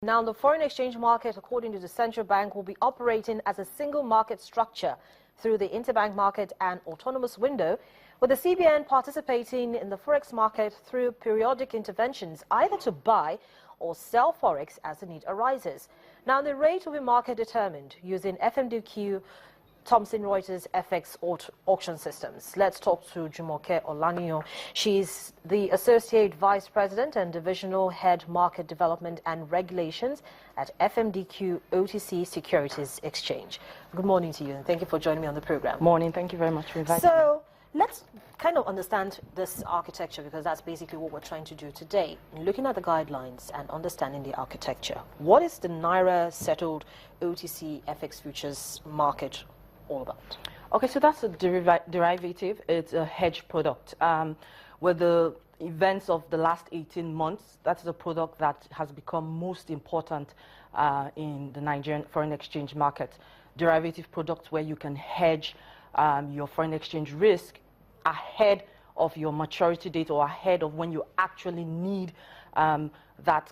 Now, the foreign exchange market, according to the central bank, will be operating as a single market structure through the interbank market and autonomous window, with the CBN participating in the forex market through periodic interventions, either to buy or sell forex as the need arises. Now, the rate will be market determined using FMDs, Thomson Reuters FX auction systems. Let's talk to Jumoke Olaniyan. She's the Associate Vice President and Divisional Head Market Development and Regulations at FMDs OTC Securities Exchange. Good morning to you, and thank you for joining me on the program. Morning. Thank you very much for inviting me. So let's kind of understand this architecture, because that's basically what we're trying to do today. Looking at the guidelines and understanding the architecture, what is the naira settled OTC FX futures market all about? Okay, so that's a derivative. It's a hedge product. With the events of the last 18 months, that's the product that has become most important in the Nigerian foreign exchange market. Derivative products where you can hedge your foreign exchange risk ahead of your maturity date or ahead of when you actually need that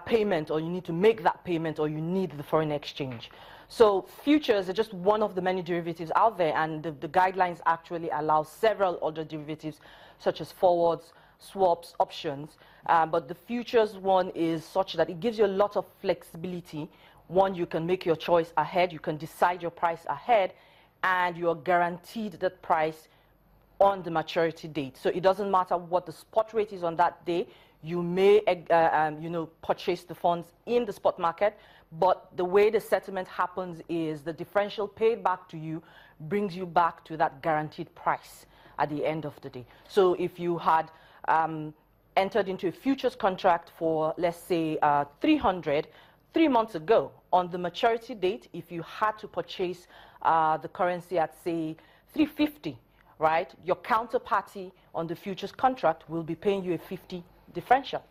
payment, or you need to make that payment, or you need the foreign exchange. So futures are just one of the many derivatives out there, and the guidelines actually allow several other derivatives such as forwards, swaps, options. But the futures one is such that it gives you a lot of flexibility. One, you can make your choice ahead, you can decide your price ahead, and you're guaranteed that price on the maturity date. So it doesn't matter what the spot rate is on that day. You may purchase the funds in the spot market, but the way the settlement happens is the differential paid back to you brings you back to that guaranteed price at the end of the day. So if you had entered into a futures contract for, let's say, 300 3 months ago, on the maturity date, if you had to purchase the currency at, say, 350, right, your counterparty on the futures contract will be paying you a 50 differential.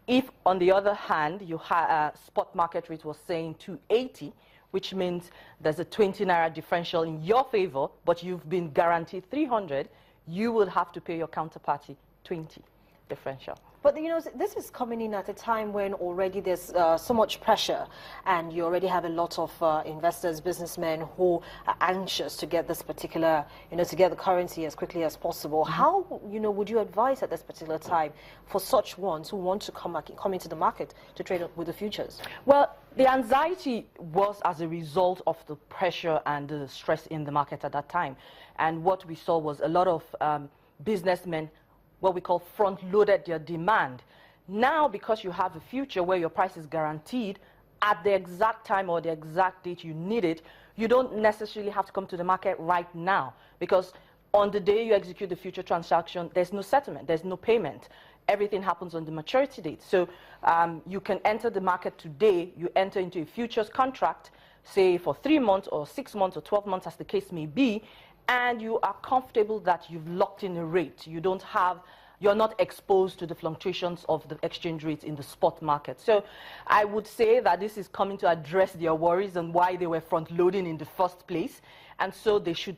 If, on the other hand, you had a spot market rate was saying 280, which means there's a 20 naira differential in your favor, but you've been guaranteed 300, you will have to pay your counterparty 20 differential. But, you know, this is coming in at a time when already there's so much pressure, and you already have a lot of investors, businessmen who are anxious to get this particular, to get the currency as quickly as possible. Mm-hmm. How, would you advise at this particular time for such ones who want to come into the market to trade with the futures? Well, the anxiety was as a result of the pressure and the stress in the market at that time. And what we saw was a lot of businessmen, what we call front-loaded their demand. Now, because you have a future where your price is guaranteed at the exact time or the exact date you need it, you don't necessarily have to come to the market right now, because on the day you execute the future transaction, there's no settlement, there's no payment. Everything happens on the maturity date. So you can enter the market today, you enter into a futures contract, say for 3 months or 6 months or 12 months, as the case may be, and you are comfortable that you've locked in a rate. You're not exposed to the fluctuations of the exchange rates in the spot market. So I would say that this is coming to address their worries and why they were front-loading in the first place. And so they should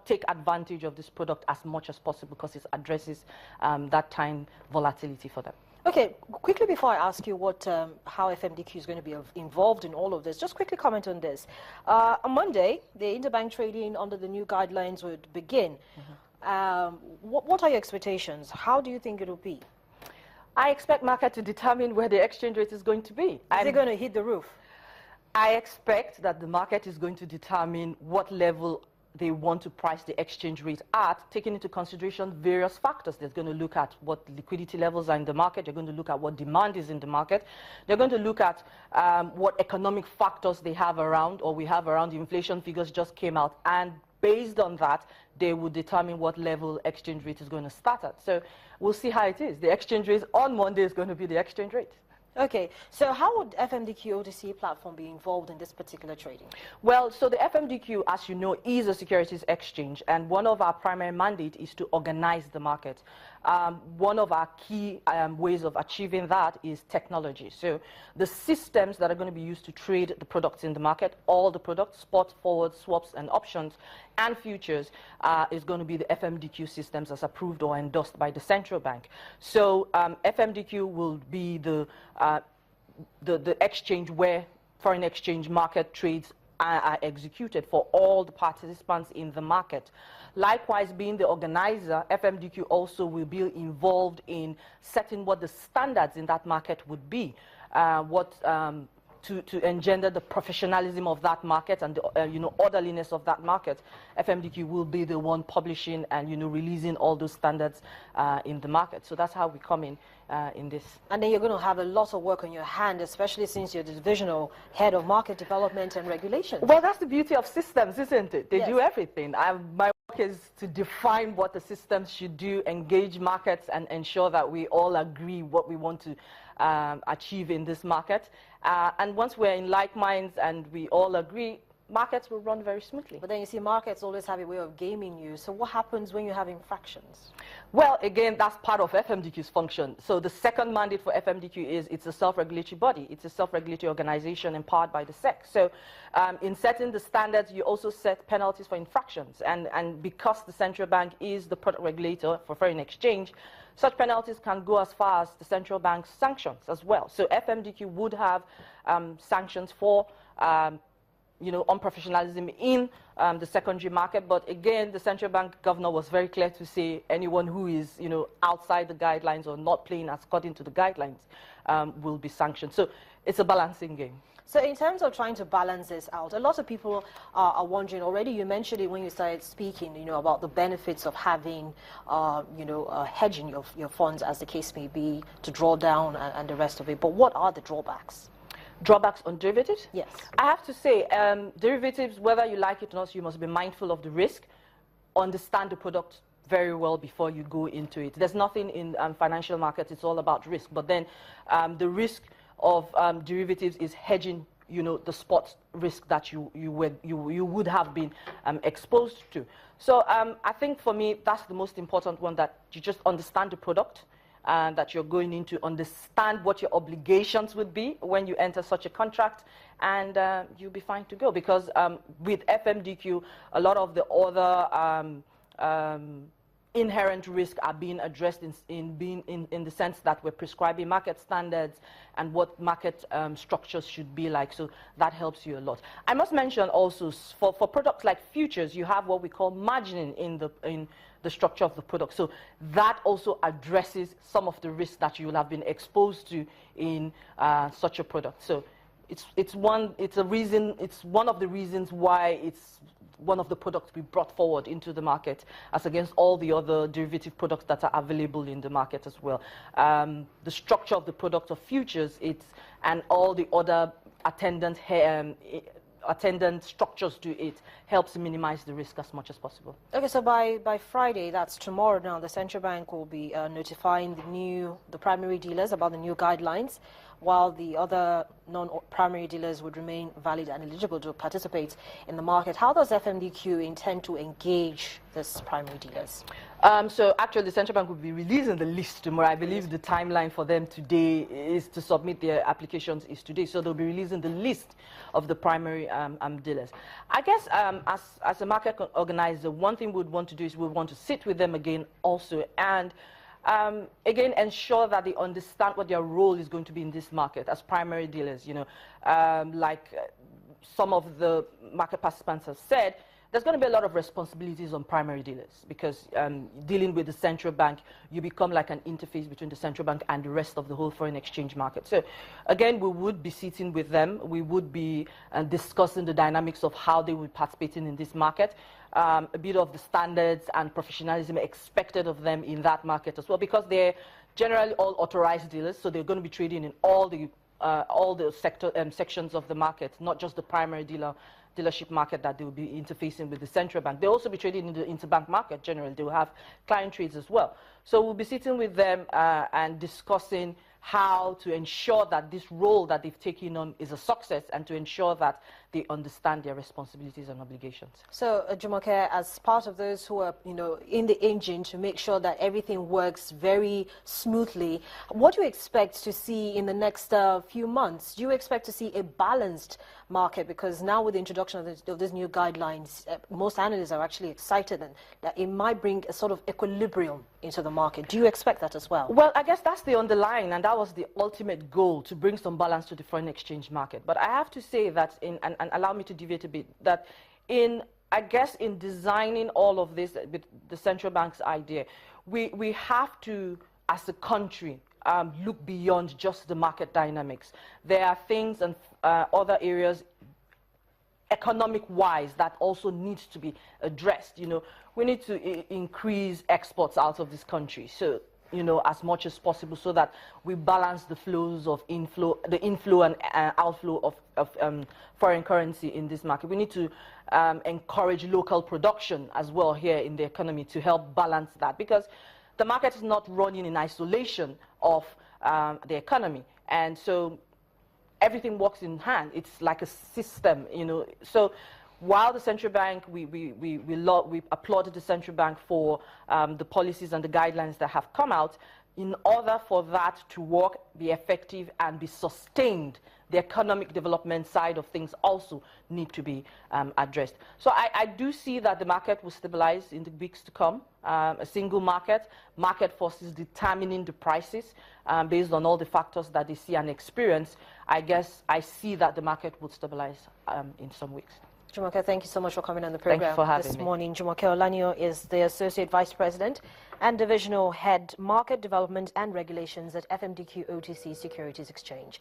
take advantage of this product as much as possible, because it addresses that time volatility for them. Okay, quickly before I ask you how FMDs is going to be involved in all of this, just quickly comment on this. On Monday, the interbank trading under the new guidelines would begin. Mm-hmm. What are your expectations? How do you think it will be? I expect market to determine where the exchange rate is going to be. Is it going to hit the roof? I expect that the market is going to determine what level they want to price the exchange rate at, taking into consideration various factors. They're going to look at what liquidity levels are in the market. They're going to look at what demand is in the market. They're going to look at what economic factors they have around, or we have around. The inflation figures just came out, and based on that, they will determine what level exchange rate is going to start at. So we'll see how it is. The exchange rate on Monday is going to be the exchange rate. Okay, so how would FMDs OTC platform be involved in this particular trading? Well, so the FMDs, as you know, is a securities exchange, and one of our primary mandate is to organize the market. One of our key ways of achieving that is technology. So the systems that are going to be used to trade the products in the market, all the products, spot, forward, swaps, and options, and futures, is going to be the FMDs systems as approved or endorsed by the central bank. So FMDs will be the the exchange where foreign exchange market trades are executed for all the participants in the market. Likewise, being the organizer, FMDQ also will be involved in setting what the standards in that market would be, to engender the professionalism of that market and the orderliness of that market. FMDQ will be the one publishing and releasing all those standards in the market. So that's how we come in this. And then you're going to have a lot of work on your hand, especially since you're the divisional head of market development and regulation. Well, that's the beauty of systems, isn't it? They Yes. do everything. My work is to define what the systems should do, engage markets, and ensure that we all agree what we want to achieve in this market. And once we're in like minds and we all agree, markets will run very smoothly. But then you see, markets always have a way of gaming you. So what happens when you have infractions? Well, again, that's part of FMDQ's function. So the second mandate for FMDQ is it's a self-regulatory body. It's a self-regulatory organization empowered by the SEC. So in setting the standards, you also set penalties for infractions. And because the central bank is the product regulator for foreign exchange, such penalties can go as far as the central bank's sanctions as well. So FMDQ would have sanctions for unprofessionalism in the secondary market. But again, the central bank governor was very clear to say anyone who is outside the guidelines or not playing according to the guidelines will be sanctioned. So it's a balancing game. So in terms of trying to balance this out, a lot of people are wondering already. You mentioned it when you started speaking, about the benefits of having, hedging your funds, as the case may be, to draw down and the rest of it. But what are the drawbacks? Drawbacks on derivatives? Yes. I have to say, derivatives, whether you like it or not, you must be mindful of the risk, understand the product very well before you go into it. There's nothing in financial markets, it's all about risk. But then the risk of derivatives is hedging, the spot risk that you would have been exposed to. So I think for me, that's the most important one, that you just understand the product and that you're going in to understand what your obligations would be when you enter such a contract, and you'll be fine to go. Because with FMDQ, a lot of the other inherent risks are being addressed in the sense that we're prescribing market standards and what market structures should be like. So that helps you a lot. I must mention also, for products like futures, you have what we call margining in the structure of the product. So that also addresses some of the risks that you will have been exposed to in such a product. So it's one of the reasons why it's one of the products we brought forward into the market, as against all the other derivative products that are available in the market as well. The structure of the product of futures, and all the other attendant structures to it helps minimize the risk as much as possible. Okay, so by Friday, that's tomorrow now, the central bank will be notifying the primary dealers about the new guidelines, while the other non-primary dealers would remain valid and eligible to participate in the market. How does FMDQ intend to engage these primary dealers? So actually, the central bank will be releasing the list tomorrow. I believe the timeline for them today is to submit their applications is today. So they'll be releasing the list of the primary dealers. I guess as a market organizer, one thing we'd want to do is we want to sit with them again also, and again, ensure that they understand what their role is going to be in this market as primary dealers. Like some of the market participants have said, there's going to be a lot of responsibilities on primary dealers, because dealing with the central bank, you become like an interface between the central bank and the rest of the whole foreign exchange market. So again, we would be sitting with them. We would be discussing the dynamics of how they would participate in this market. A bit of the standards and professionalism expected of them in that market as well, because they're generally all authorized dealers, so they're going to be trading in all the sections of the market, not just the primary dealership market that they will be interfacing with the central bank. They'll also be trading in the interbank market generally. They will have client trades as well. So we'll be sitting with them and discussing how to ensure that this role that they've taken on is a success, and to ensure that they understand their responsibilities and obligations. So, Jumoke, as part of those who are, in the engine to make sure that everything works very smoothly, what do you expect to see in the next few months? Do you expect to see a balanced market? Because now with the introduction of these new guidelines, most analysts are actually excited and that it might bring a sort of equilibrium into the market. Do you expect that as well? Well, I guess that's the underlying, and that was the ultimate goal, to bring some balance to the foreign exchange market. But I have to say that, and allow me to deviate a bit, that I guess in designing all of this, with the central bank's idea, we have to, as a country, look beyond just the market dynamics. There are things and other areas economic-wise that also needs to be addressed. You know, we need to increase exports out of this country, so as much as possible, so that we balance the flows of the inflow and outflow of foreign currency in this market. We need to encourage local production as well here in the economy to help balance that, because the market is not running in isolation of the economy, and so everything works in hand. It's like a system, So while the central bank, we applauded the central bank for the policies and the guidelines that have come out, in order for that to work, be effective, and be sustained, the economic development side of things also need to be addressed. So I do see that the market will stabilize in the weeks to come. A single market forces determining the prices based on all the factors that they see and experience. I guess I see that the market will stabilize in some weeks. Jumoke, thank you so much for coming on the program. Thank you for having this me. morning. Jumoke Olaniyan is the Associate Vice President and Divisional Head, Market Development and Regulations at FMDQ OTC Securities Exchange.